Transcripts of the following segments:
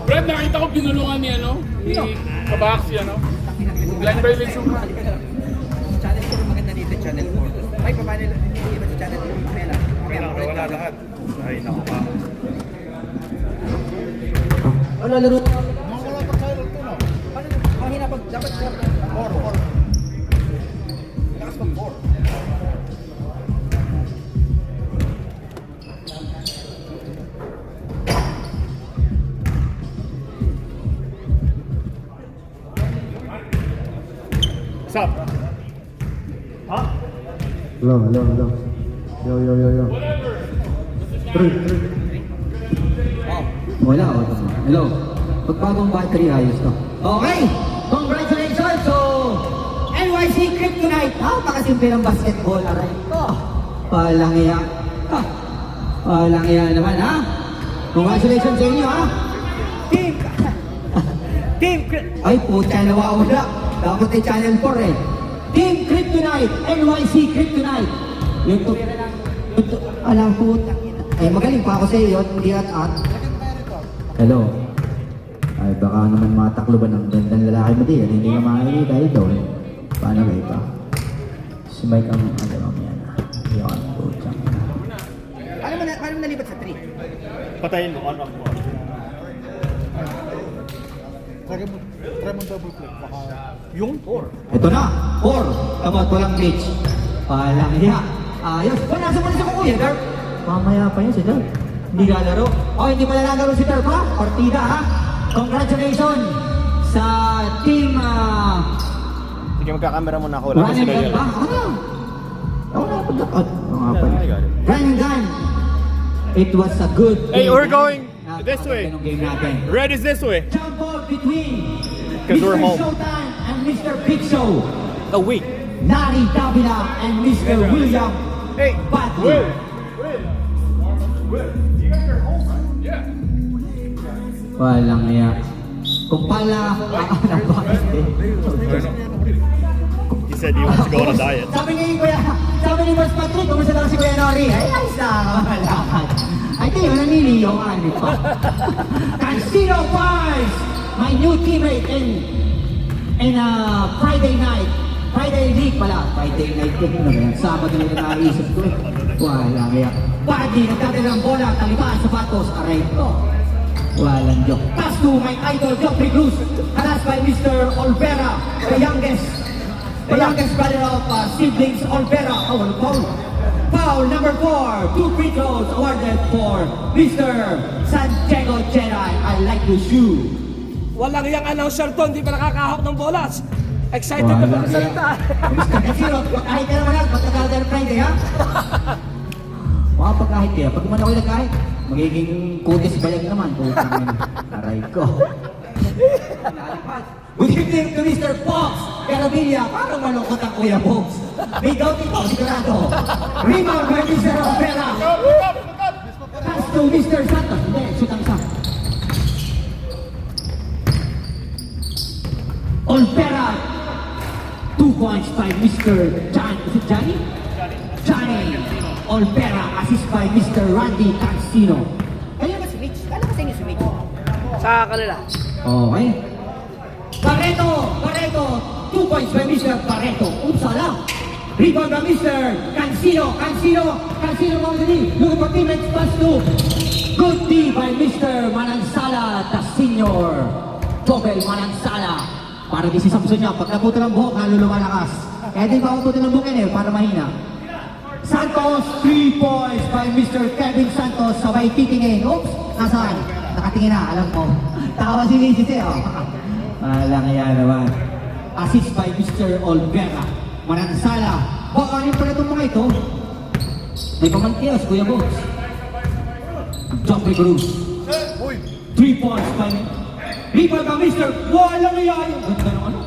Brad, nakita ko binulungan ni ano? Ni Kabaksi, ano? Blind violation ka. Channel 4 maganda dito, Channel 4. Ay, paano iba sa Channel 4? Mela. Wala lahat. Ay, naku pa. Wala laro. Wala pa tayo ito, no? Mahina pag dapat 4. Lakas pag 4. Sup? Hello. Yo. Three. Wala. Hello. Pagpagong battery, ayos to. Okay! Congratulations! So, NYC Kryptonite! Napakasimple ng basketball, aray ko. Walang iya. Walang iya naman, ha? Congratulations sa inyo, ha? Team Ay, puta, nawawala. Dapat ay Channel 4 eh. Team Kryptonite! NYC Kryptonite! Yung to... Alam po, eh magaling pa ako sa iyo, hindi at. Hello. Ay baka naman matakloban ng gandang lalaki mo din, hindi ka makikita ito eh. Paano ba ito? Si Mike ang ano mamaya na. Yan po, tiyang na. Paano mo nalipat sa 3? Patayin mo, on off mo. Try mo double click. Baka... Yung 4. Ito na! 4! Kamot, walang glitch. Palang hiya. Ayos. Wala nasa pala sa kuya, Dark. Mamaya pa yun si Dark. Hindi lalaro. O, hindi pala lalaro si Dark ha? Partida ha? Congratulations sa team Sige, magkakamera muna ako. Wala Run ko and sila Gun yun. ba? Ako na pagkakot. Mga pa. I got it. Run and Gun. It was a good Hey, game. we're going this way. Napakagandang game natin. Red is this way. Jump ball between 'Cause we're Mr. home. Showtime and Mr. Big Show. A week. Nari Davila and Mr. William Hey, Badley. Walang iya. Kung pala, he said he wants to go on a diet. sabi ni Boss Patrick, kumusta daw si Kuya Nori? Ay, ayos na, malakad. Ay, di, wala niliyo nga, di pa. Cancino Pars, my new teammate in Friday night. Friday League pala. Friday night din na yan. Sabado na naisip ko eh. Walang iya. Padi, nagdadalang bola, taliban, sapatos, aray ko. Walang joke. Pass to my idol, Geoffrey Cruz. Harassed by Mr. Olvera, the youngest brother of siblings Olvera. Foul number 4. 2 free throws awarded for Mr. Santiago Jedi. I like your shoe. Walang iyang announcer to, hindi pa nakakahawak ng bolas. Excited na Walang magsalita. Mr. Casino, kahit ka naman yan, pagkakagano Friday ha? Mga pagkahit kaya, pag man ako'y nagkahit, magiging kutis bayag naman. Aray ko. Good evening to Mr. Fox Garavilla. Parang malungkot ang Kuya Fox. May doubt ito, sigurado. Rebound by Mr. Opera. Pass to Mr. Santos. Hindi, shoot ang isa. Olvera. 2 points by Mr. John. Is it Johnny? Johnny. Olvera. Assist by Mr. Randy Cancino. Kaya ba si Mitch? Kala ko sa inyo si Mitch? Sa kanila. Okay. Barreto. 2 points by Mr. Barreto. Oops, alam. Rebound by Mr. Cancino. Cancino Maudini. Looking for teammates. Pass to. Good D by Mr. Manansala, the senior. Jobel Manansala. Para di si Samson niya, pag naputo ng buhok, lalo lumalakas. Kaya di ba puto ng buhok para mahina. Santos, 3 points by Mr. Kevin Santos. Sabay titingin. Oops, nasaan? Nakatingin na, alam ko. Tawa si Mrs. oh. Walang yan naman. Assist by Mr. Olvera. Manansala. Baka rin pala itong mga ito. May pamantiyos, Kuya Box. Geoffrey Cruz. 3 points by rebound by Mr. Walang yan. Ganda ng ano?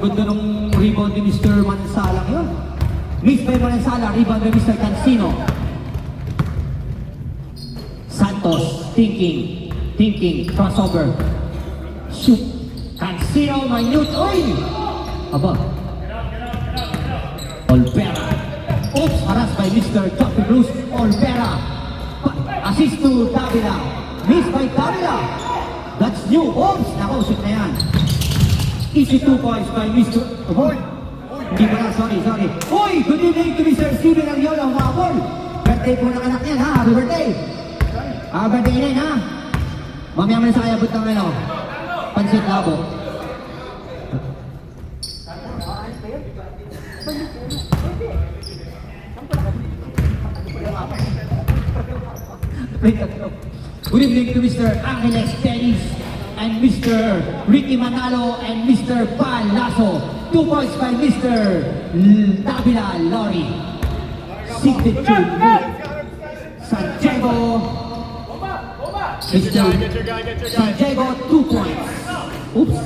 Ganda ng rebound ni Mr. Manansala yun. Miss by Manansala, rebound by Mr. Cancino. Santos, thinking, crossover. Shoot. Cancino, minute, oy! Aba. Olvera. Oops, harassed by Mr. Geoffrey Cruz. Olvera. Assist to Davila. Miss by Davila. That's new. Oops! Nako, shoot na yan. Easy 2 points by Mr. Oy! Hindi pala, sorry. Uy! Good evening to Mr. Steven Ariola, umabol. Birthday po ng anak niyan, ha? Happy birthday! Birthday rin, ha? Mamaya mo na sa kayabot ng ano, pansit labo. Good evening to Mr. Angeles Dennis and Mr. Ricky Manalo and Mr. Pal Lasso. 2 points by Mr. Davila Lori. Signature Santiago. Mr. Santiago, 2 points. Oops.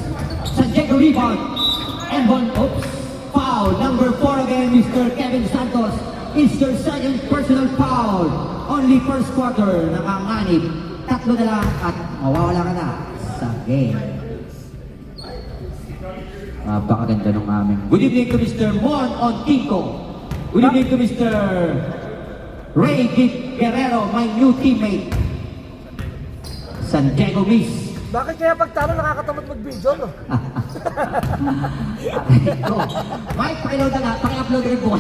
Santiago rebound. And one, oops. Foul. Number 4 again, Mr. Kevin Santos. Is your second personal foul. Only first quarter, nakanganib. 3 na lang at mawawala ka na sa game. Napakaganda ng aming. Good evening to Mr. Mon Ontinko. Good evening to Mr. Ray Guerrero, my new teammate. Santiago Miss. Bakit kaya pagtalo nakakatamad mag-video, no? Mike, pakiload na nga. Paki-upload rin po.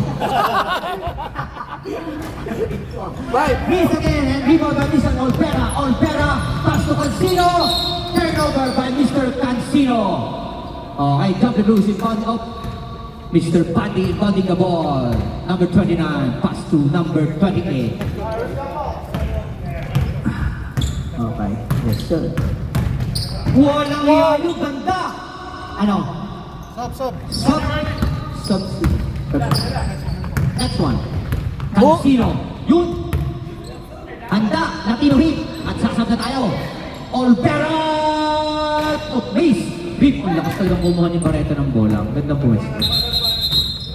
Bye! Miss again and rebound by Mr. Olpera. Olpera, pass to Cancino. Turnover by Mr. Cancino. Okay, jump the loose in front of Mr. Paddy inbounding the ball. Number 29, pass to number 28. Okay, yes sir. Walang yelo, ganda! Ano? Sub. Sub. Next one. Cancino. Yun. Handa. Latino hit. At sasab na tayo. Olpera. Base. Rip. Ang lakas talagang kumuha ni Barreto ng bola. Ang ganda po.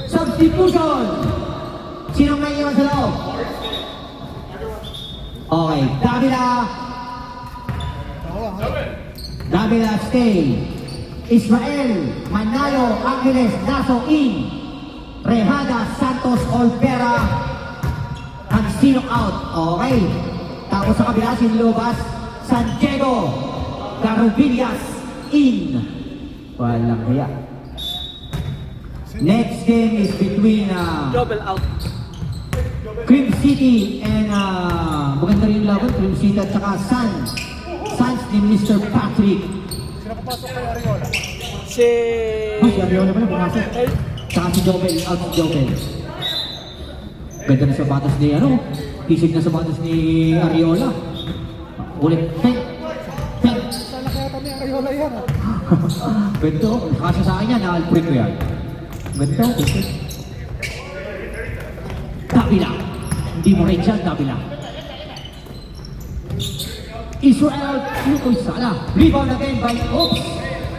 Substitution. Sinong naiiwan sa loob? Okay. Davila stay. Israel, Manalo, Angeles, Lasso in. Rehada, Santos, Olpera, Cancino out. Okay. Tapos sa kabila, sinilubas, Santiago, Garubillas in. Walang hiya. Next game is between Double out. Cream City and maganda rin yung laban, Cream City at saka Suns ni Mr. Patrick. Sino papasok kay Ariola? Si... Si Ariola pala pumasok. Saka si Jobel, out si Jobel. Ganda na sapatos ni ano, kisig na sapatos ni Ariola. Ulit, ten. Sana kaya kami Ariola yan ha? Ganda, kasi sa akin yan, na-alprin ko yan. Ganda, ganda. Davila. Hindi mo rin siya, Davila. Israel, Sala. Rebound again by Oops.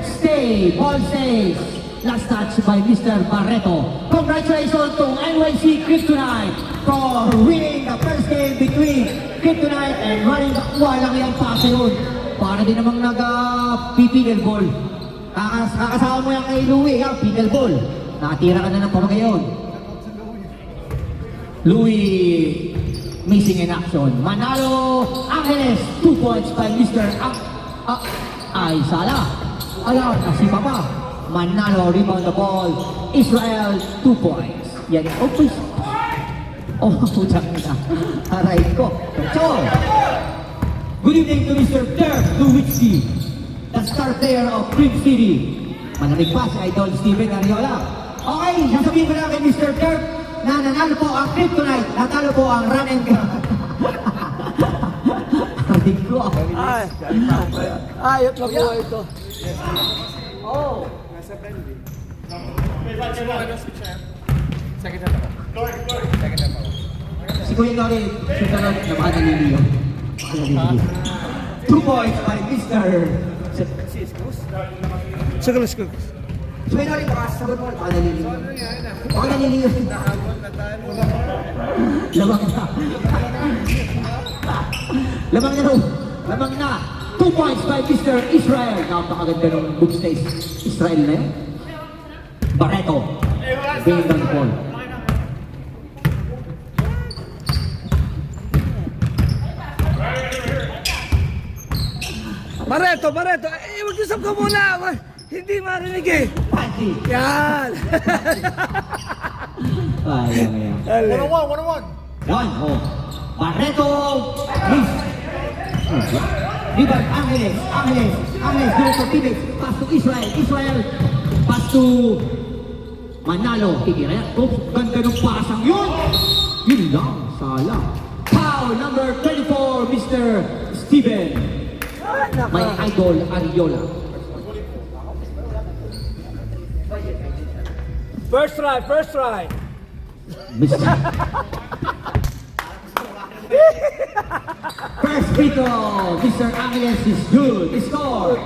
Stay, ball stays. Last touch by Mr. Barreto. Congratulations to NYC Kryptonite for winning the first game between Kryptonite and running the walang yung pase yun. Para din namang nag-pipigil ball. Kakasama mo yan kay Louie, pigil ball. Nakatira ka na ng pamagayon. Louie missing in action. Manalo Angeles, 2 points by Mr. Ay, Sala. Alam, si Papa. Manalo, rebound the ball. Israel, 2 points. Yan, please. Oh, putang na. Aray ko. Control. Good evening to Mr. Dirk Nowitzki, the star player of Cream City. Malamig pa si Idol Steven Ariola. Okay, sasabihin ko na kay Mr. Dirk na nanalo po ang Kryptonite, natalo po ang Run and Gun. Aray ko. Ay, ayot na po ito. Si Kuya Nori, susunod na baka naliliyo. 2 points by Mr. Sagalas ko. Kuya Nori, baka sagot mo, baka naliliyo. Baka naliliyo. Lamang na. Lamang na rin. Lamang na. 2 points by Mr. Israel. Napakaganda ng book stage. Israel na yun. Barreto. Bayang Paul. Barreto. Eh, mag-usap ka muna. Hindi marinig eh. Panty. Yan. Ayan. One-on-one. One, oh. Barreto, please. Rebound, Angeles, going for teammates. Pass to Israel, pass to Manalo. Titira yan. Oops, ganda ng pasang yun. Yun lang, sayang. Foul number 34, Mr. Steven. My idol, Ariola. First try. Mr. First free throw, Mr. Angeles is good. Score.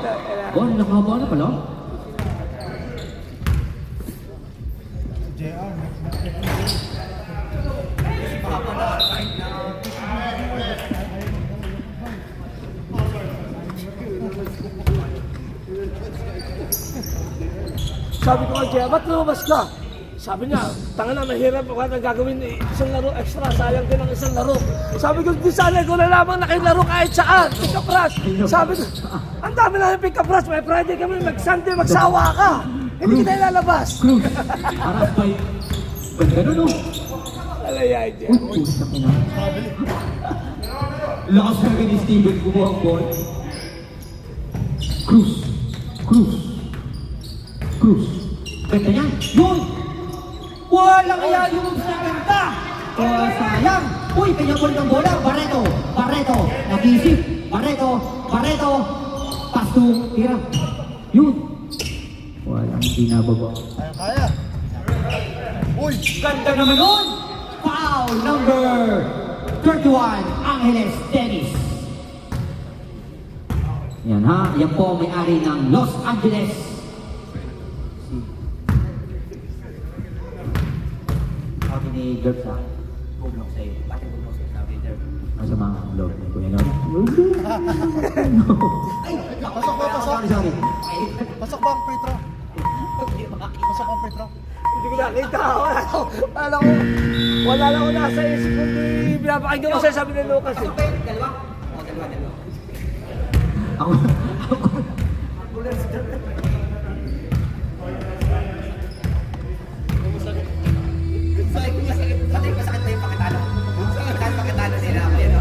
Oh, nakahaba na pala. JR. Sabi ko kay Jaya, ba't lumabas ka? Sabi niya, tanga na, mahirap ako na gagawin isang laro extra, sayang din ang isang laro. Sabi ko, di sana ko na lamang nakitlaro kahit saan, pick up rush. Sabi ko, ang dami namin pick up rush, may Friday kami, mag-Sunday, magsawa ka. Hindi kita ilalabas. Cruz. Harap by... Ganda nun, no? Alayay, Jaya. Uy, pusak na. Lakas na ni Steven kumuha ang ball. Cruz. Ganda yan. Yun! Walang kaya yung sa ganda! Oh, sayang! Uy, kanya po ng bola. Barreto. Nag-iisip. Barreto. Pass to Tira. Yun. Walang binababa. Kaya. Uy! Ganda naman nun! Foul number 31, Angeles Dennis. Yan ha, yan po ang may-ari ng Los Angeles. Sabi ni Gerbs ha, bumlok sa'yo. Bakit mo sa'yo sabi there? Nasa mga vlog ni Kuya Lord. Pasok. Sorry. Pasok ba ang free throw? Pasok ang free throw? Hindi ko nakita. Wala lang ako nasa isip ko. Pinapakinggan ko sa'yo, sabi ni Lucas eh. Dalawa. Ako. Masakit na yung pakitalo. Kahit pakitalo nila ako yan.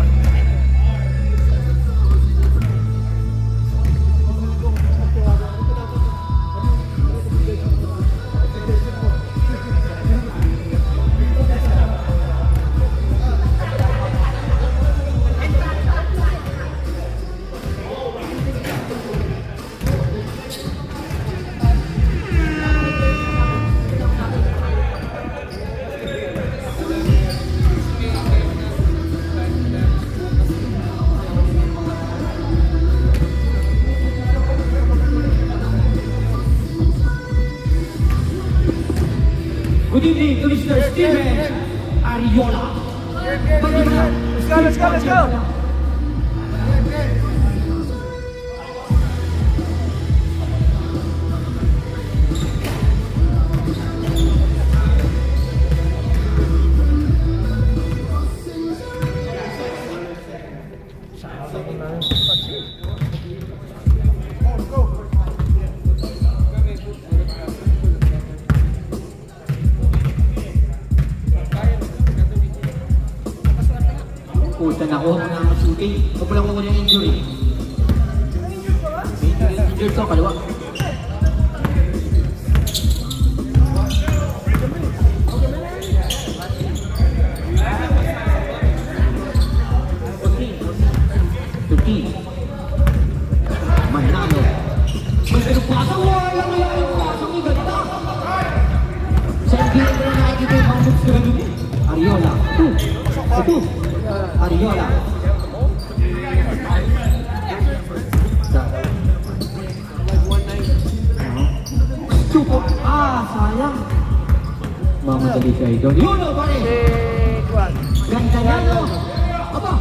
Good evening to Mr. Steven Ariola. Let's go. Puta na ako ng shooting. Huwag mo lang ako ng injury. Injured to, kaliwa. Manalo. Pero pasang wala nga yung pasang iganda. Sa NBA ko na nakikita yung mga moves na ganun. Ariola. Ito. Ariola. Suko. Sayang. Mamadali siya ito. Yun o, pare. Ganda niya, no? Aba.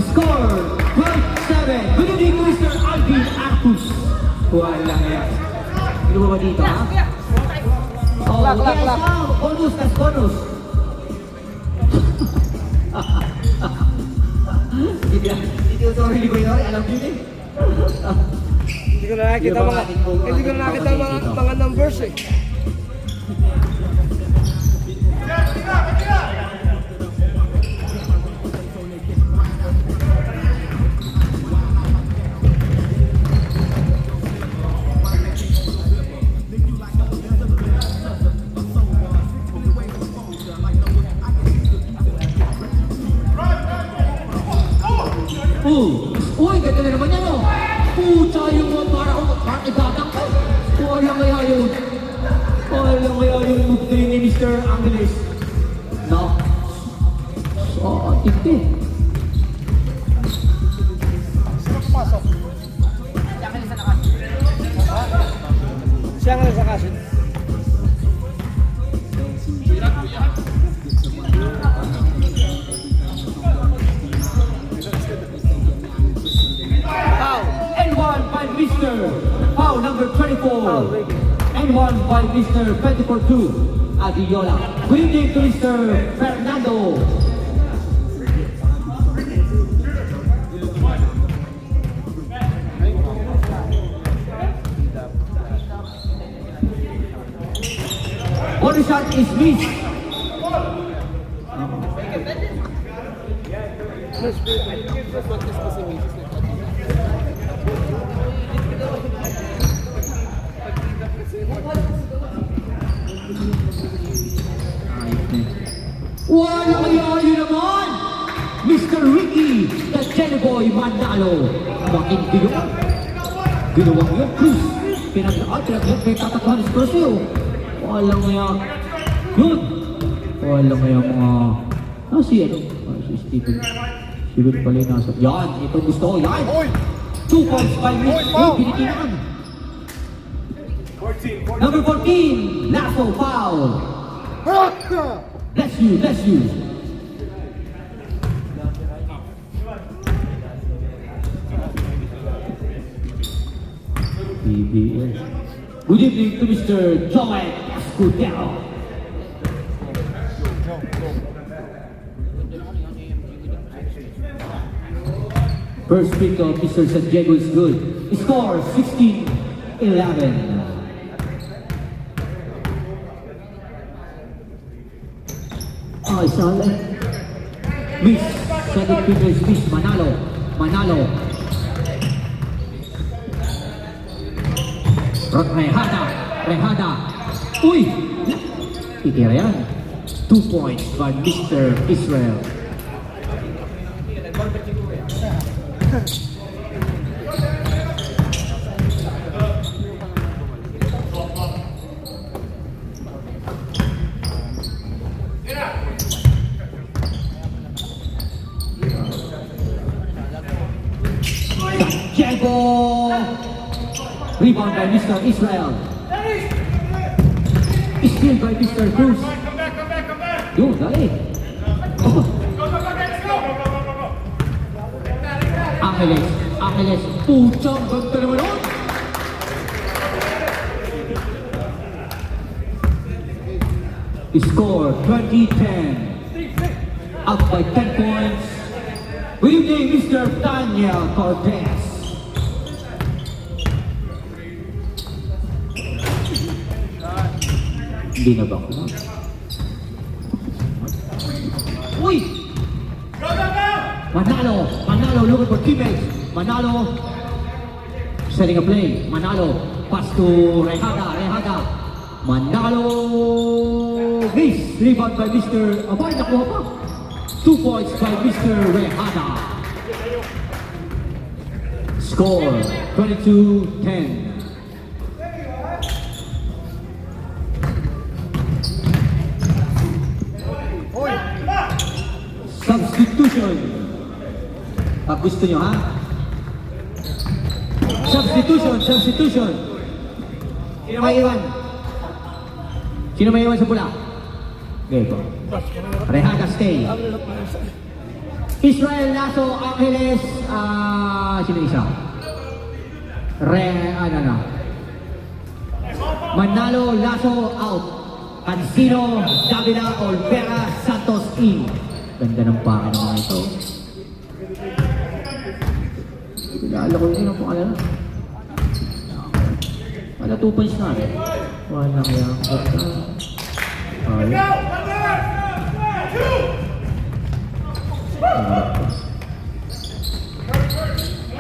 Score. 12-7. Good evening, Mr. Alvin Arcus. Walang yan. Ano ba dito, ha? Oh, yes, bonus, tas bonus. Hindi ko sorry, Ligoy-Nori. Alam niyo din. Hindi ko na nakita mga numbers eh. Uy, ganda na naman yan, oh. Pucha yung mga parang ibatak ko. Walang kaya yun. Walang kaya yung move ni Mr. Angeles. No. So, tikti. Siya nga sa kasin. N1 by Mr. Foul number 24. N1 by Mr. 24-2. Adiola. Good evening to Mr. Fernando. Body shot is missed. Wala kaya yun naman! Mr. Ricky, the Jelly Boy Manalo. Bakit ginawa? Ginawang yun, Cruz. Pinaglaot, may tatakhan si Cruz yun. Walang kaya yun. Walang kaya mga... si ano? Si Steven. Steven pala yung nasa... Yan, ito gusto ko. Yan! 2 points by Mr. Pinikinan. Number 14, Lasso foul. Bless you, bless you. PBS. Good evening to Mr. Joel Escudero. First pick of Mr. San Diego is good. Score 16-11. Isala. Miss. Second picker is Miss Manalo. Manalo. Rehada. Rehada. Uy! Titira yan. 2 points by Mr. Israel. Santiago! Rebound by Mr. Israel. Steal by Mr. Cruz. Yun, dali. Oh. Angeles. Angeles. Puchang ganda naman yun. Score 20-10. Up by 10 points. Good evening, Mr. Daniel Cortez. Hindi na ba ako? Uy! Manalo! Manalo looking for teammates. Manalo setting a play. Manalo pass to Rehada. Rehada. Manalo miss. Rebound by Mr. Abay, nakuha pa. 2 points by Mr. Rehada. Score 22-10. Substitution. Pag gusto nyo, ha? Substitution, substitution. Sino may iwan? Sino may iwan sa pula? Okay po. Rehada stay. Israel Lasso Angeles, sino isa? Manalo Lasso out. Cancino, Davila, Olvera, Santos in. Ganda ng pake ng mga ito. Kilala ko yun ang pangalan. Wala 2 points na eh. Wala kaya.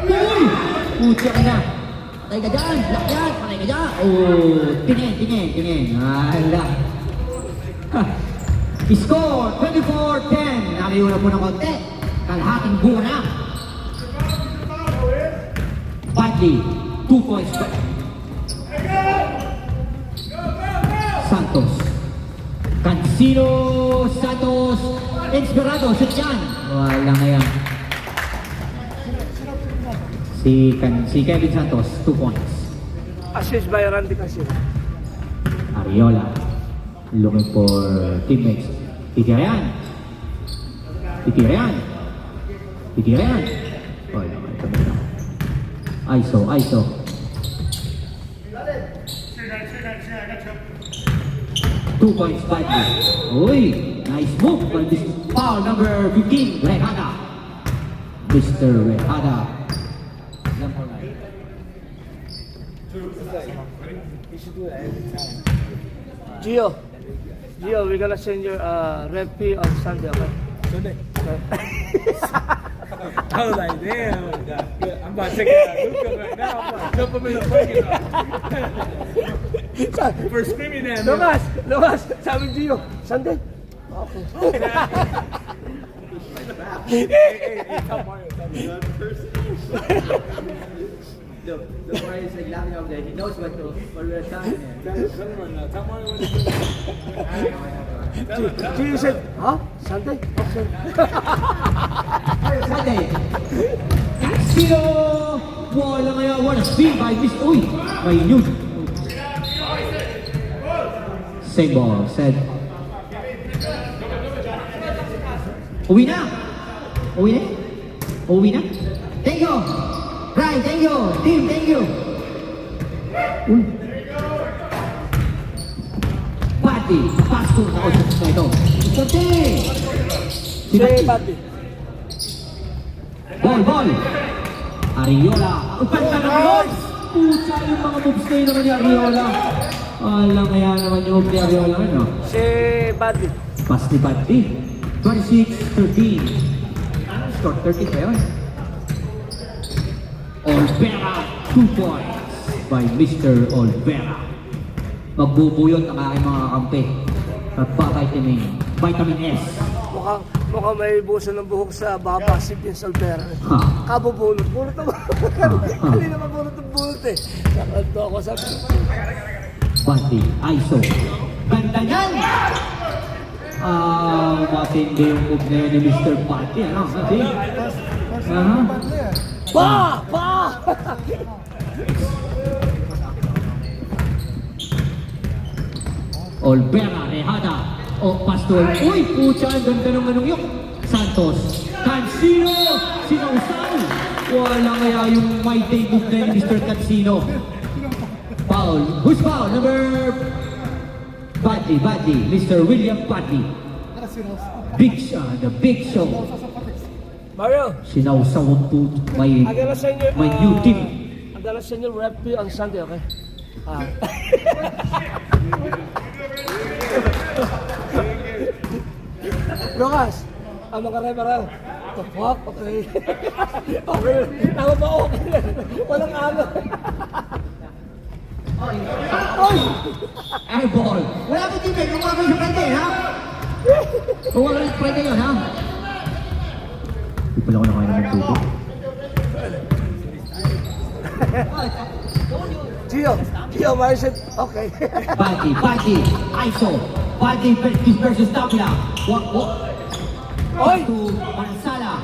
Uy! Pucha ka na. Patay ka dyan. Lakyan. Patay ka dyan. Oh, tingin. Hala. Score 24-10. Nakayo na po ng konti. Kalahating buo na. Badly. 2 points. Santos. Cancino Santos. Inspirado. Shoot yan. Wala nga yan. Si Kevin Santos. 2 points. Assist by Randy Casino. Ariola. Looking for teammates. Titirayan. Oh, ISO. Two points badly. Uy, nice move by this foul number 15, Rehada. Mr. Rehada. Gio, we're gonna send your rep fee on Sunday, okay? Sunday. I was like, damn, I'm about to take it out of Luka right now. I'm about to jump up in the parking lot. For screaming at me. Lucas, sabi Gio, Sunday? Okay. Hey, tell Mario. The Mario is like laughing over there. He knows what we're talking here. Tell Mario what to do. Gio said, huh? Sunday? Okay. Sunday. Cancino. Wala ngayon. What a speed by Miss. Uy, may yun. Same ball, said. Uwi na. Thank you. Right, thank you. Team, thank you. Uy. Pati, pasko na ako sa ito. Pati. Say Bobby. Ball. Ariola. Ang ganda ng yun. Pucha, yung mga moves kayo naman ni Ariola. Alam kaya naman yung move ni Ariola, ano? Say Bobby. Pass ni Pati. 26-13. Anong score? 13 ba yun? Olvera, 2 points by Mr. Olvera. Magbubuyot ang aking mga kampe at vitamin S. Mukhang may buso ng buhok sa baba si Vince Olvera. Kabubulot. Bulot naman. Hindi naman bulot eh. Nakanto ako sa... Pati, ISO. Ganda yan! Matindi yung move na yun ni Mr. Pati. Ano? Pati? Pa! Olvera, Rehada. Pastor. Uy, pucha, ang ganda ng manong yun. Santos. Cancino. Sinausan. Wala kaya yung mighty move na ni Mr. Cancino. Foul. Who's foul? Number... Badly. Mr. William Badly. The Big Show. Mario, Sinausaw po may new team. I'm gonna send you rep fee on Sunday, okay? Lucas, ano ka rin parang? The fuck? Okay. Okay. Tama ba okay? Walang ano. Oy! Airball! Wala ka teammate, kung wala ka sa frente, ha? Kung wala ka sa frente yun, ha? Hindi pala ko nakain ng tubig. Gio, Maricet, okay. Badly, ISO. Badly versus Davila. What? Oy! To Mansala.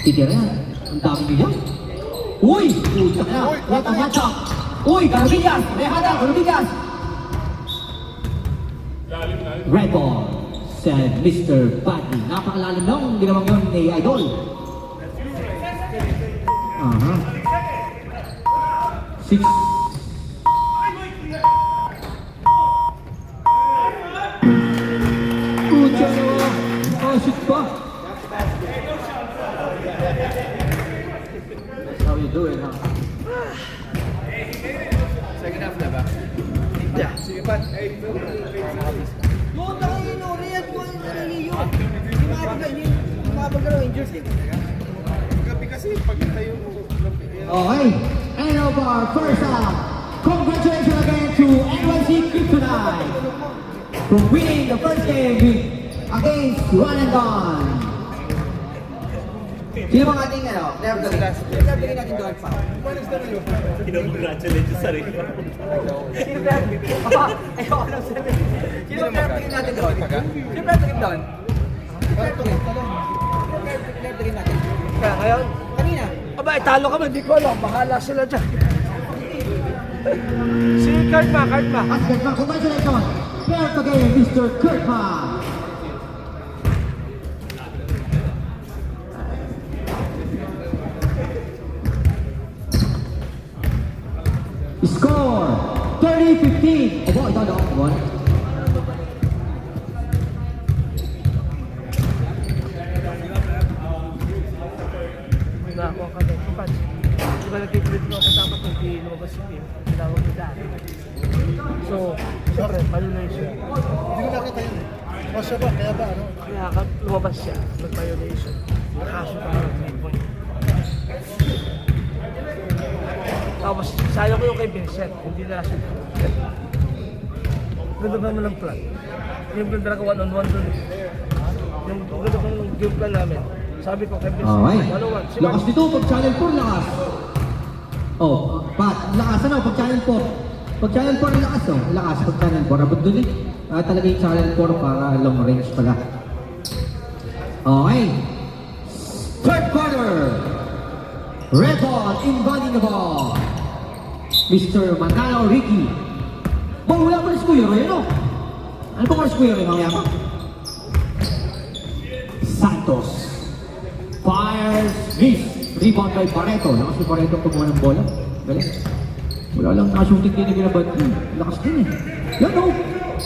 Titira yan. Ang dami niya. Uy! Putak na. Wala matchup. Uy! Galubigas! Rehada! Galubigas! Red ball, said Mr. Badly. Napakalalim nung ginawang yun ni Idol. Six. Pucha no! Shoot pa! do it, huh? Second half na ba? Yeah. Sige, Pat. Yung tayo yun, Riyad ko yung sarili yun. Hindi makapagalaw, injured eh. Gabi kasi pag tayo mo. Okay, end of our first half. Congratulations again to NYC Kryptonite for winning the first game against Run and Gun. Sino bang ating player of the game? Sino bigyan natin doon pa? Congratulate sa sarili. Sino player? Ayoko lang sabihin. Sino player of the game natin doon? Sino player of the game doon? Player of the game natin. Kaya ngayon, Kanina. aba, talo kami, hindi ko alam. Bahala sila dyan. Si Karma. Congratulations, player of the game, Mr. Kurtman. Score 30-15. Abo, ito daw. One. Nakakuha ka din. Kapag, di ba nag-trip mo ako dapat hindi lumabas yung team, tinawag mo dati. So, siyempre, violation. Hindi ko nakita yun eh. O siya ba? Kaya ba ano? Kaya ka lumabas siya, nag-violation. Nakasot ka ng 3 point. Tapos, sayang ko yung kay Vincent, hindi na siya. Ganda ba naman ng plan? Yung ganda na ka one-on-one doon. Yung ganda ko ng game plan namin. Sabi ko kay Vincent, Okay. one-on-one. Si Lakas Mark, dito pag channel 4 lakas. Oh, Pat, lakas ano pag channel 4. Pag channel 4 lakas oh, lakas pag channel 4. Abot dun eh. Talaga yung channel 4 para long range pala. Okay. Third quarter. Red ball, inbounding the ball. Mr. Manalo Ricky. Wala pa rin si Kuya Roy, ano? Ano ba si Kuya Roy, mamaya pa? Santos. Fires, miss. Rebound by Barreto. Lakas si Barreto kumuha ng bola. Galing. Wala lang nakashooting din na ginabad. Lakas din eh. Yan o.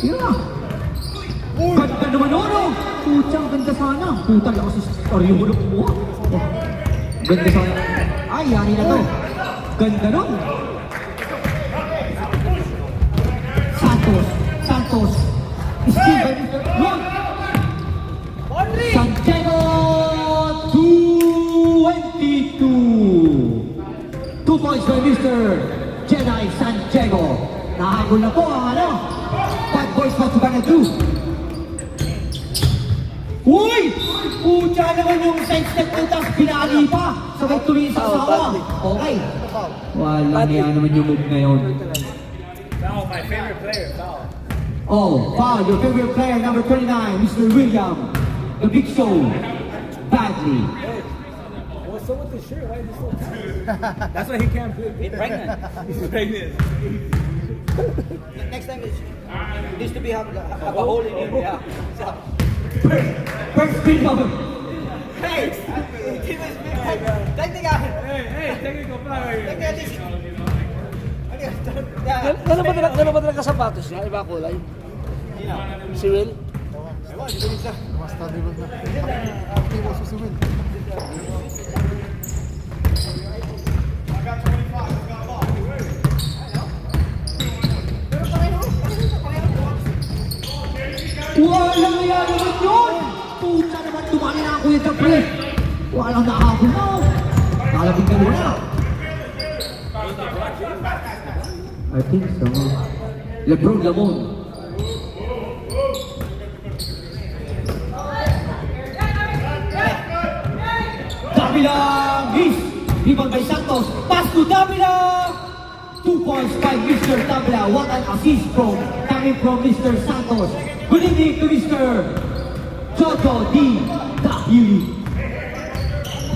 Yan na. Ganda naman o no. Putsang ganda sana. Puta lakas si Oriolo kumuha. Oh. Ganda sana. Ay, yani na to. Ganda nun. Santos. Steve by Mr. Ron. Santiago 22. 2 points by Mr. Jedi Santiago. Nahabol na po ang ano. Bad boys pa sa Banat 2. Uy! Pucha naman yung side-step ko tapos binali pa. Sabay tuloy sa asawa. Okay. Wala niya naman yung move ngayon. Foul, my favorite player, foul. Oh, foul, your favorite player, number 29, Mr. William, the Big Show, badly. What's up with the shirt? Why is it so tight? That's why he can't play. He's pregnant. He's pregnant. Next time, it needs to be have a hole in it. Yeah. So, First spin of him. hey! Technical! Hey, technical foul right here. Technical! Gano'n ba talaga sapatos niya? Iba kulay? Si Will? Mas stable na. Aktibo si Will. Walang yan naman yun! Pucha naman, tumali na ako yung tapre. Walang nakahapon na. Kalabing ka muna. I think so. Lebron Lamon. Davila miss. Rebound by Santos. Pass to Davila. 2 points by Mr. Davila. What an assist coming from Mr. Santos. Good evening to Mr. Jojo D. Dahili.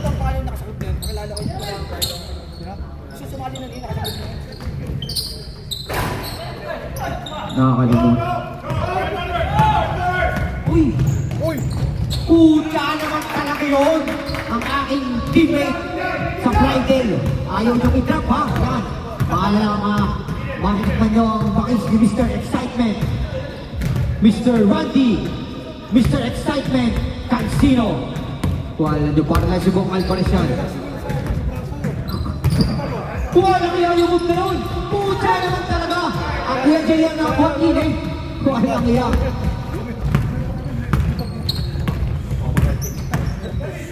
Ang paano yung nakasagot na yun? Pakilala ko yung pala ang card. Kasi sumali na din nakasagot na yun. Nakakalimutan. Uy! Uy! Pucha naman talaga yun! Ang aking teammate sa Friday. Ayaw niyong i-drop ha? Yan. Paala lang matikman niyo ang bakis ni Mr. Excitement. Mr. Randy. Mr. Excitement. Cansino. Wala niyo para lang si Bong Alvarez yan. Wala kaya yung move na yun. Pucha naman talaga. Ang Kuya Jay yan na kuha kinig. Wala kaya.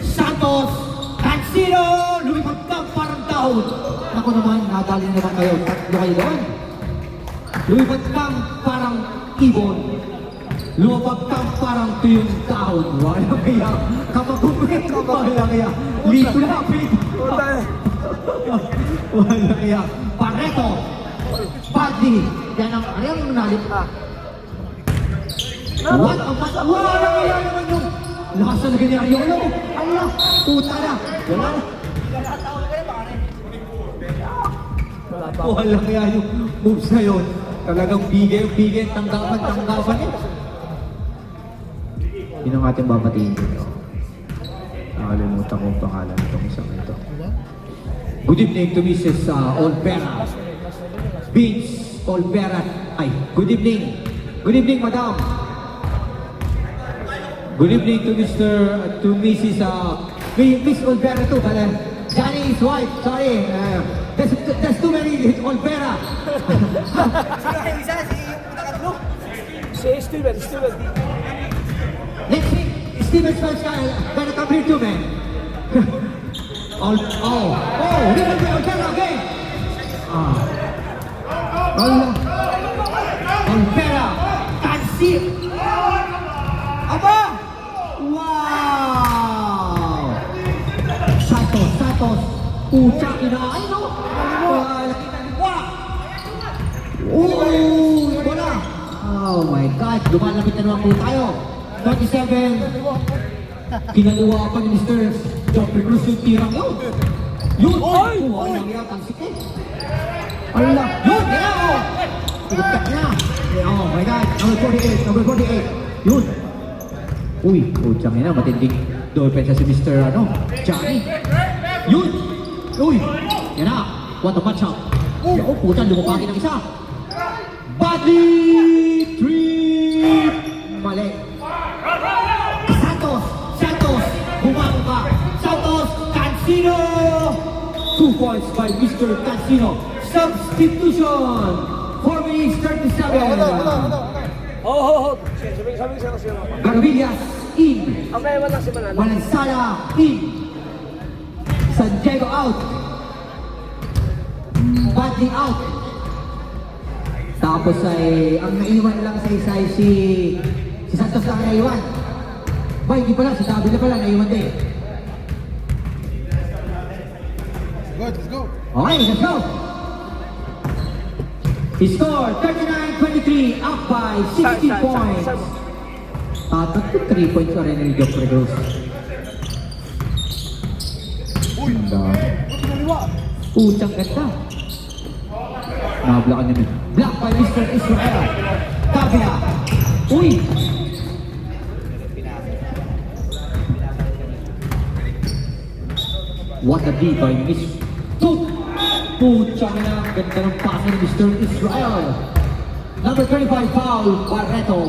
Santos, Cancino, lumipad kang parang taon. Ako naman, nadali na naman kayo. Tatlo kayo doon. Lumipad kang parang ibon. Lumapag kang parang tuyong taon. Wala kaya. Kapag-upit, wala kaya. Lito lapit. Wala kaya. Pareto. Paddy. Yan ang arang nalit ka. Wala kaya naman yung lakas na ganyan yung ano. Allah. Puta na. Wala na. Wala kaya yung moves na yun. Talagang bigay, tanggapan eh. Yun ang ating babatiin dito. Nakalimutan ko ang pangalan itong isang ito. Good evening to Mrs. Olvera. Vince Olvera. Ay, good evening. Good evening, madam. Good evening to Mrs. Miss Olvera too, pala. Johnny's wife, sorry. There's too many Olvera. Sino kayo isa? Si nakatlo? Si Steven. Next week, Steven Spencer gonna come here too, man. Here we Olvera again. Olvera, Cancino. Aba! Wow! Santos. Ucha, kinain, no? Wala! Oh my God, lumalapit na naman po tayo. 27. Kinaliwa pa ni Mr. Jeffrey Cruz yung tirang yun. Yun! Ay! Walang yan, tansik eh. Allah! Yun! Yan! Oh! Tigap niya! Oh my God! Number 48! Yun! Uy! Putsang ina, matinding dolpensa si Mr. Johnny! Yun! Uy! Yan na! What a match up! Yung putan, lumapagin ng isa! Body trip! Mali! Santos! Bumangon ka! Santos! Cancino! 2 points by Mr. Cancino! Substitution! 4 minutes 37! Oh. Sabi siya. Garvillas in! Ang may lang si Manalo. Valenciana in! San Diego out! Badly out! Tapos ay, ang naiwan lang sa isa ay si Santos lang naiwan. Ba, hindi pala, si Davila pala naiwan din. Good, let's go. Okay, let's go! He scored 39-23, up by 60 points. At 3 points ka rin ni Jeffrey Cruz. Utang ganda. Nablock niya. Block by Mr. Israel. Davila. Uy! What a D by Miss Tuk. Putsang na. Ganda ng pasa ni Mr. Israel. Number 25 foul, Barreto.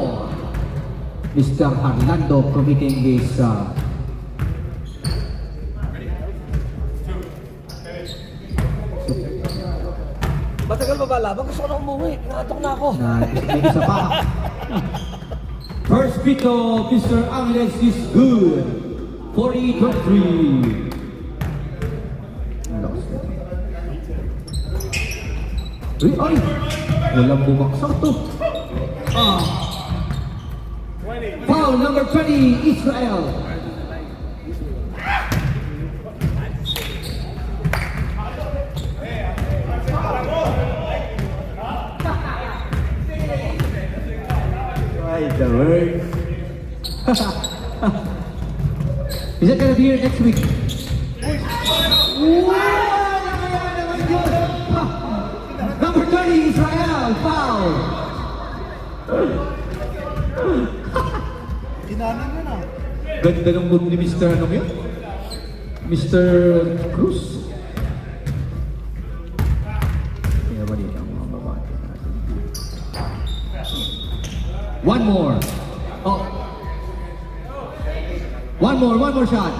Mr. Arlando committing this Matagal pa ba laban? Gusto ko na umuwi. Pinatok na ako. may isa pa. First beat of Mr. Angeles is good. 40-23. Ay! Walang bumaksak to. Foul number 20, Israel. Right, the word. Is that gonna be here next week? Number 30, Israel, foul. Ginanin mo na. Ganda ng move ni Mr. Anong yun? Mr. Cruz. Kaya ba dito ang mga babae natin? One more. Oh. One more shot.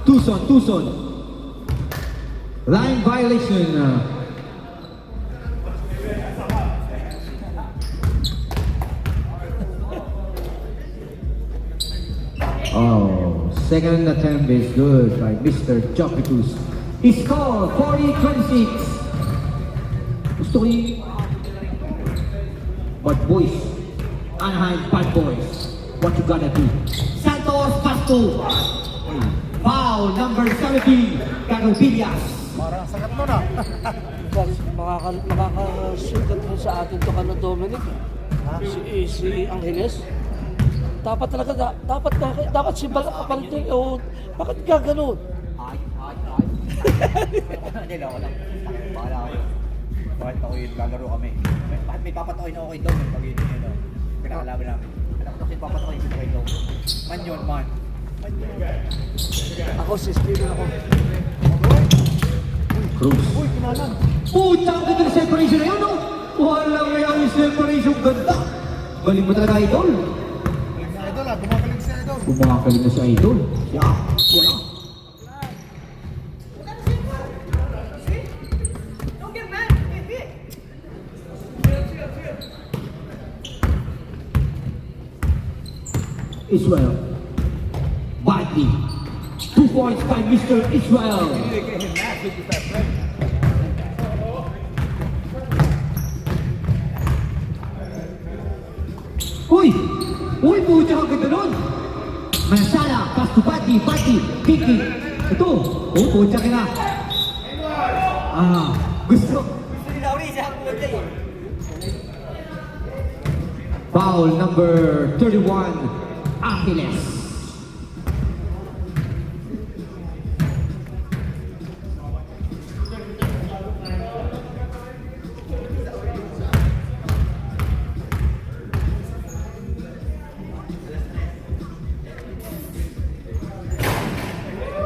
Tucson. Line violation. Oh, second attempt is good by Mr. Jopicus. He scored 40-26. Gusto ko yung Bad Boys. Anaheim Bad Boys. What you gonna do? Santos Pasto. Foul number 17. Carlo Villas. Parang sakat mo na. Makakasugat mo sa atin to kano Dominic. Si Angeles. Dapat talaga, dapat si Balapalting, o bakit ka ganun? Hindi lang, wala. Bahala ako. Bakit ako yun, lalaro kami. Bakit may papatakoy na ako kay Dom? Pag yun yun, pinakalaban namin. Alam ko kasi papatakoy ko kay Dom. Man yun, man. Ako si Steven ako. Cruz. Uy, kinalan. Putang ganda ng separation na yun, no? Walang may ang separation. Ganda. Galing mo talaga, Idol. Galing na Idol, bumabalik si Idol. Bumakalit na si Idol. Yeah. Yeah. Israel. Badly. 2 points by Mr. Israel. Uy! Uy, pucha ka ganda nun! Mansala, pass to Pati, Kiki. Ito. Oh, pucha ka na. Gusto. Gusto ni Lauri, siya ang pumatay eh. Foul number 31, Angeles.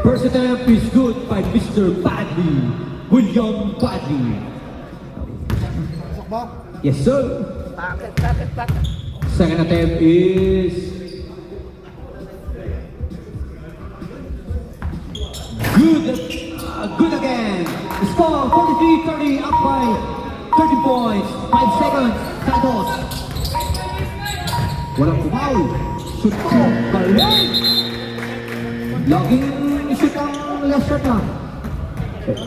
First attempt is good by Mr. Badley, William Badley. Pasok ba? Yes, sir. Bakit? Second attempt is good. Good again. Score 43-30, up by 30 points. 5 seconds. Santos. Walang kumaw. Shoot ko. Galing. Laging shoot ang last shot na.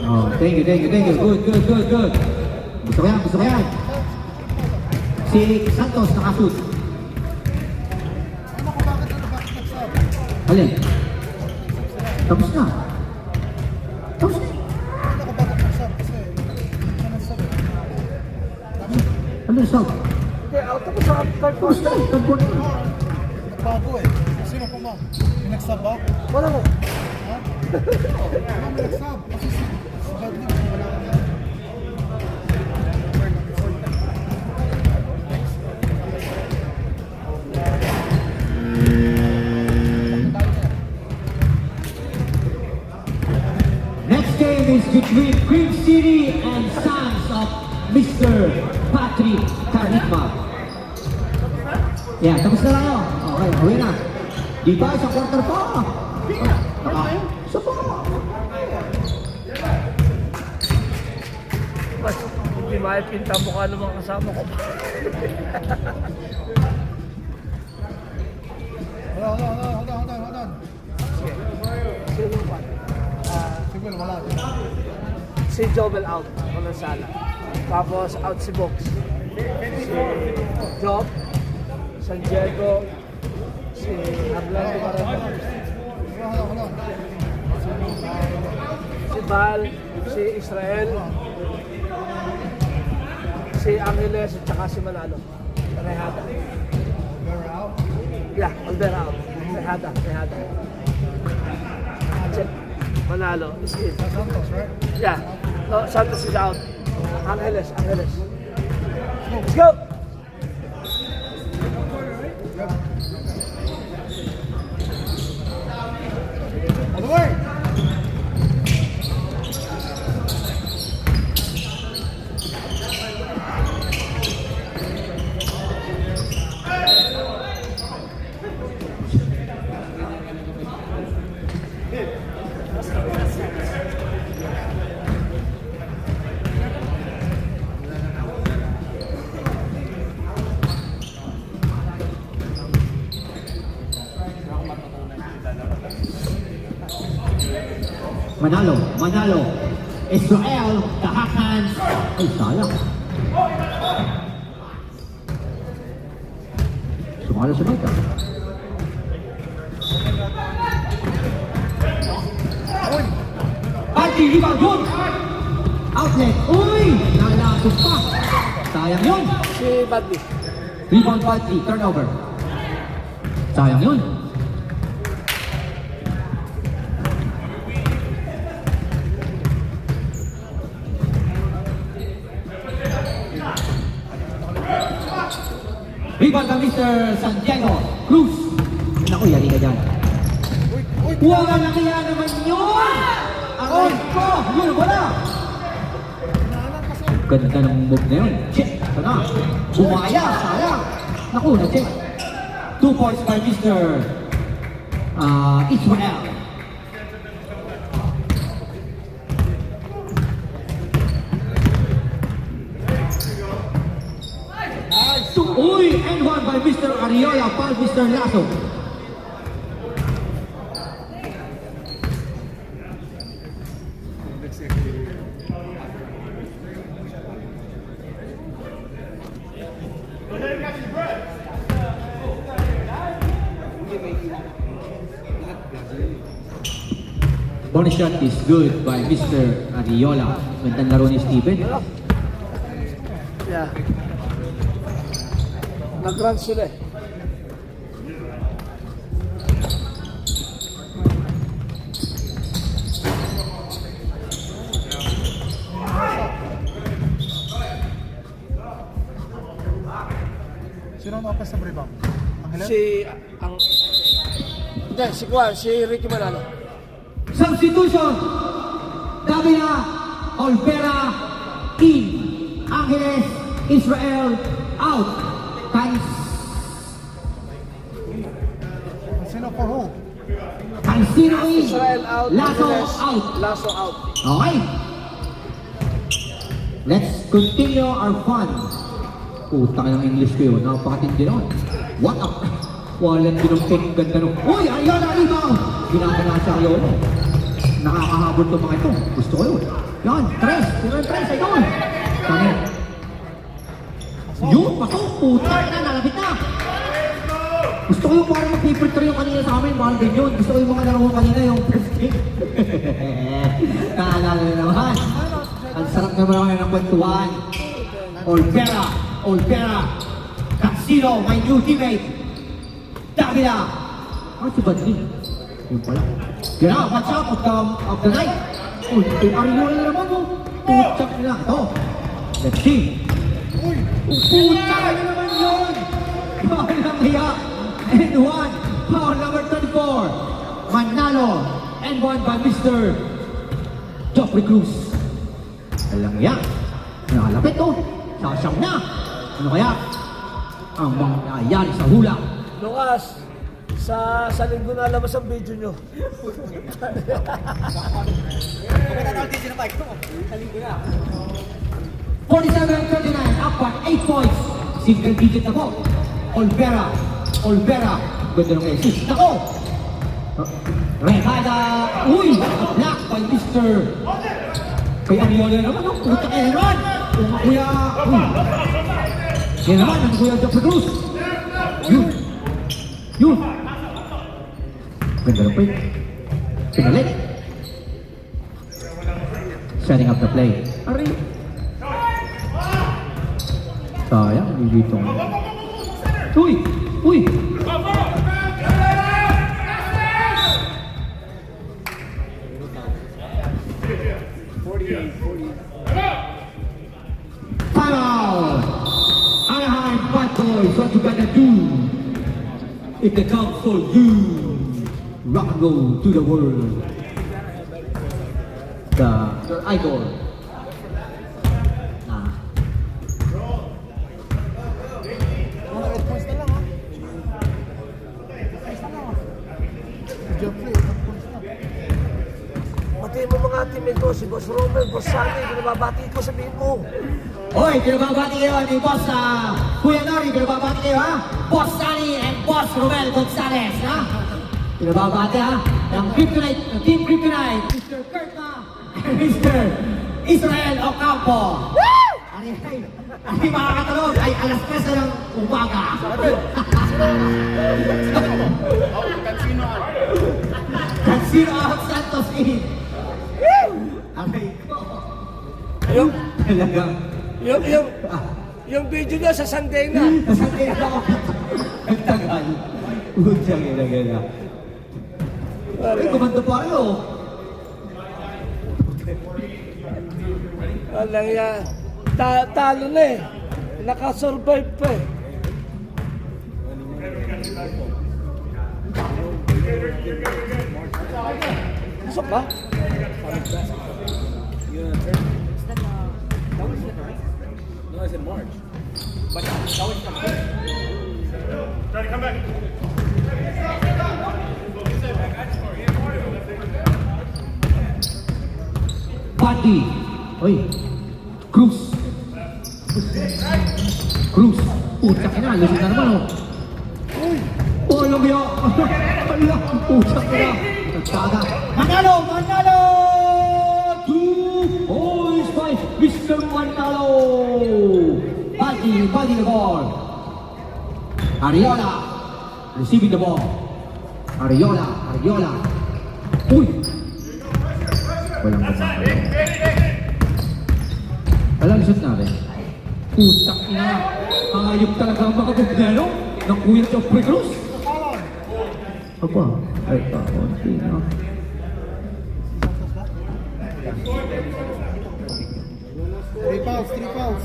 Oh, thank you. Good. Gusto ko yan. Si Santos nakashoot. Ano ko bakit nagsab? Alin? Tapos na. Ano ko bakit nagsab? Kasi, siya nagsab. Ano yung sub? Hindi, out ako sa third Tapos na. quarter. Third quarter. Nagbago eh. Sino pa ma? May nagsab ba? Wala mo. Ha? Ano may nagsab? Kasi si Badley, wala ka na. Next game is between Cream City and Sons of Mr. Patrick Carigma. Yeah, tapos na tayo. Okay, uwi na. Di ba? Isang quarter pa. Isa pa. Mas hindi maipinta mukha ng mga kasama ko. Hold on. Sino pa? Siguro wala. Si Jobel out. Walang sala. Tapos out si Box. Si Job. San Diego. Si Arlando Marano. Hold on. Si Val. Si Israel. Si Angeles at saka si Manalo. Rehada. We're out. Yeah, Aldera out. Rehada. That's it. Manalo is in. Santos, right? Yeah. No, Santos is out. Angeles. Let's go! All the way! Manalo. Israel, the half hands. Ay, sayang. Sumalo sa Micah. Party, rebound yun. Outlet. Uy! Nalasok pa. Sayang yun. Si Badley. Rebound Party, turnover. Sayang yun. Rebound by Mr. Santiago Cruz. Naku, yari ka dyan. Wala na kaya naman yun! Aray ko! Yun, wala! Ganda ng move na yun. Check! Ito na. Bumaya! Sayang! Naku, na-check. 2 points by Mr. Israel. Uy! And one by Mr. Ariola, foul Mr. Lasso. Bonus shot is good by Mr. Ariola. Gandang laro ni Steven. Yeah. Nag-run sila eh. Sino ang offensive rebound? Ang Hilaire? Si Ricky Manalo. Substitution. Davila, Olvera, in. Angeles, Israel, out. Sino for who? Cancino in. Israel out. Lasso Angeles, out. Lasso out. Okay. Let's continue our fun. Utang ng English ko yun. Napakatindi nun. What up? Walang ginumping ganda nun. Uy! Ariola! Rebound! Ginagana sa Ariola. Nakakahabol itong mga ito. Gusto ko yun. Yan! Tres! Pero tres! Ayun! Kani. Yun! Pasok! Puta na! Nalapit na! Gusto ko yung parang mag-paper tray yung kanina sa amin. Mahal din yun. Gusto ko yung mga laro ko kanina yung first game. Naalala na naman. Ang sarap naman ako ng kwentuhan. Olvera, Cancino, my new teammate. Davila. Ano si Badley? Yun pala. Yan na, watch out of the night. Uy, yung Ariola na naman mo. Putsak nila. Ito. Let's see. Putsak na naman yun. Walang hiya. And one. Foul number 34. Manalo. And one by Mr. Joffrey Cruz. Walang hiya. Nakalapit to. Sasang na. Ano kaya? Ang mga nangyayari sa hula. Lucas, sa linggo na labas ang video nyo. Kumatatawag din si Mike. Sa linggo na. 47-39, up by 8 points. Single digit na po. Olvera. Ganda ng assist. Nako! Rehada. Uy! Block by Mr. Kay Ariola naman. Puta kay Heron. Kuya. Yan naman ang Kuya Joffrey Cruz. Yun. Ganda ng play. Pinalit. Setting up the play. Ari. Sayang, dito. Uy! Timeout! Anaheim Bad Boys, what you gonna do? If they come for you, rock and roll to the world. Your idol. Mga 8 points na lang ha. Jeffrey, 8 points na. Pati mo mga teammate ko, si Boss Romel, Boss Sandy, binababati ko, sabihin mo. Hoy, pinababati kayo ni Boss Kuya Nori, pinababati kayo ha? Boss Sunny and Boss Romel Gonzalez ha? Pinababati ha? Ang Team Kryptonite, Mr. Kurt Mr. Israel Ocampo. Ay makakatalog ay alas 3 ng umaga. Cansino at Santos Inc. Aray ko. Yung, Talaga. yung video niya sa Sunday na. Nasabi ako. Ang tagal. Udyang ina. Ay, kumando pa kayo. Walang yan. Talo na eh. Nakasurvive pa eh. Pasok ba? No, it's in March. Pati. Oy. Cruz. Cruz. Utak na. Lusot na naman oh. Oh, alam mo yan. Alam. Utak na. Nagtaga. Manalo! Manalo! 2 points by Mr. Manalo. Pati the ball. Ariola. Receiving the ball. Ariola. Uy! Walang masama. Walang shoot natin. Utak na. Ayop talaga ang mga bugnano ng Kuya Jopre Cruz. Apa? Ay, konti na. Three fouls.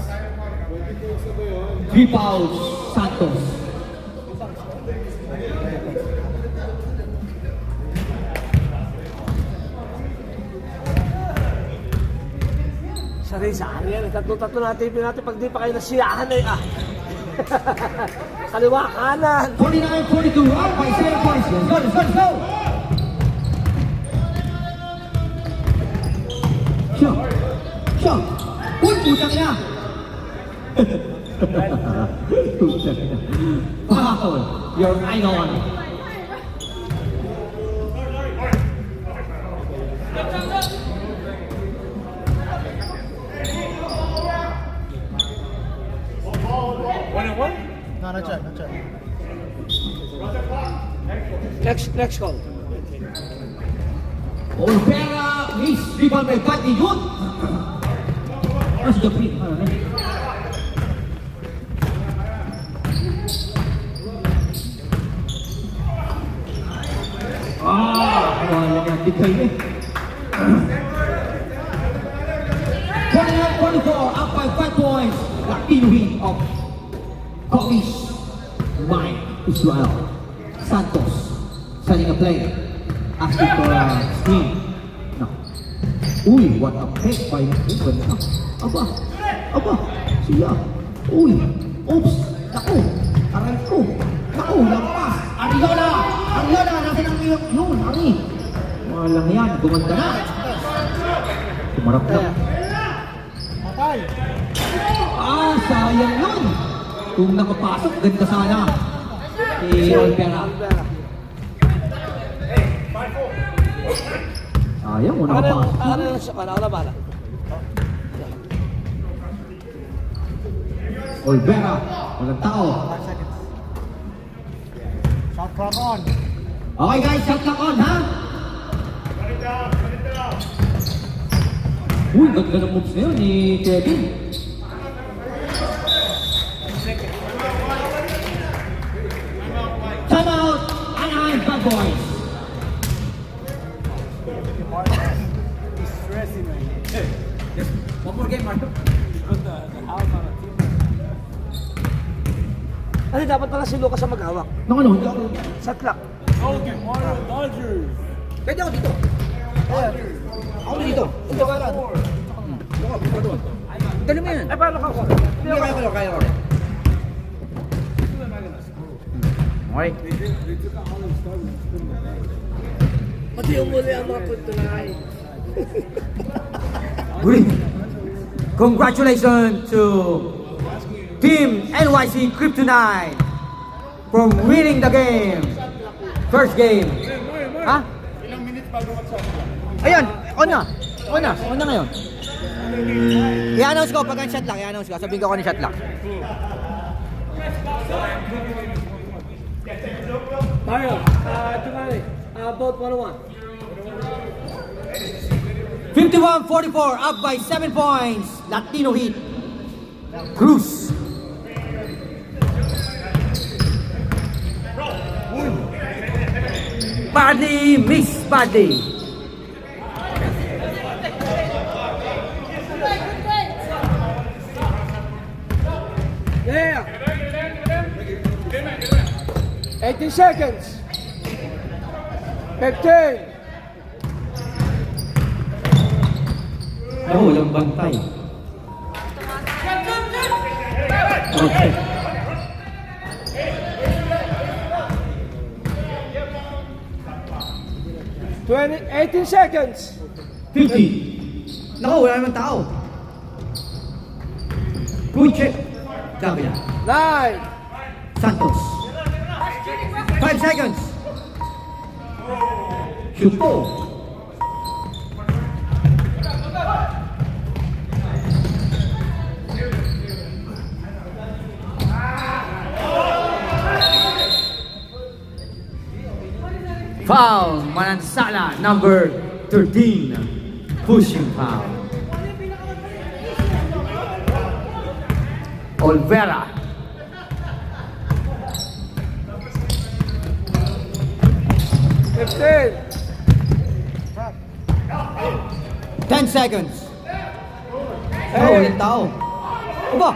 3 fouls, Santos. Sari-sari yan. Tatlo-tatlo natin natin pag di pa kayo nasiyahan eh. Ah. Kaliwa, kanan. 49-42, up by 7 points. Let's go! Shot! Uy, putang na! Putang na. Foul! You're right on. No, not yet. Next call. Olvera, miss, rebound by Pati, good! Where's the free? Wala na, tikay eh. 49-44, up by 5 points. Latino win of Comis, Mike Israel Santos, setting a play, asking for a screen. No. Uy, what a pick by Ruben. Aba, siya. Uy, oops, naku, aray ko. Naku, lampas. Ariola, natin ang yun, Ari. Walang yan, gumanda na. Tumarap na. Matay. Sayang yun. Kung nakapasok, ganda sana. Si Olvera. Sayang, wala nakapasok. Ano siya ka? Nakalabanan. Olvera, walang tao. 5 seconds. Shot clock on. Okay guys, shot clock on, ha? Uy, ganda ng moves na yun ni Kevin. Time out, Anaheim Bad Boys. He's stressing right now. One more game, Marco. Put the house on a team. Kasi dapat pala si Lucas ang maghawak. Nung ano, hindi ako. Sa clock. Okay, Mario Dodgers. Pwede ako dito. Ako dito. Ito ka lang. Dali mo yan. Ay, paano ka ako? Hindi, kaya ko. Okay. Pati umuli ang mga punto na ay. Congratulations to Team NYC Kryptonite for winning the game. First game. Ha? Ilang minutes bago mag-shot? Ayan, on na. Okay na ngayon. I-announce ko, pag shot lang, i-announce ko. Sabihin ko kung ano shot lang. Mario, Tumari, both 1-1. 51-44, up by 7 points. Latino Heat. Cruz. Badly, miss Badly. Yeah. 18 seconds. 15. Oh, walang bantay. Okay. 18 seconds. 50. Naku, wala naman tao. Good check. Davila. 9. Santos. 5 seconds. Shoot po. Foul, Manansala, number 13. Pushing foul. Olvera. Fifteen. 10 seconds. Oh, walang tao. Aba!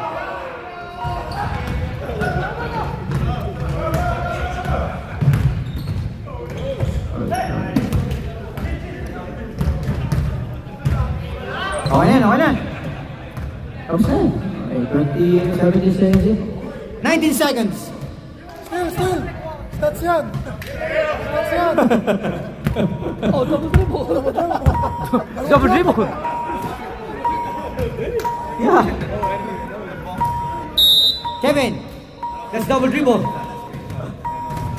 Okay na. Tapos na. Okay, 17 seconds. 19 seconds. Still. Stats yan. Oh, double dribble. Double dribble. Yeah. Kevin, that's double dribble.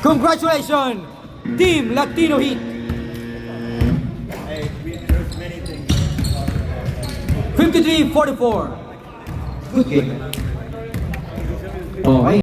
Congratulations, Team Latino Heat. 53-44. Good game. Okay.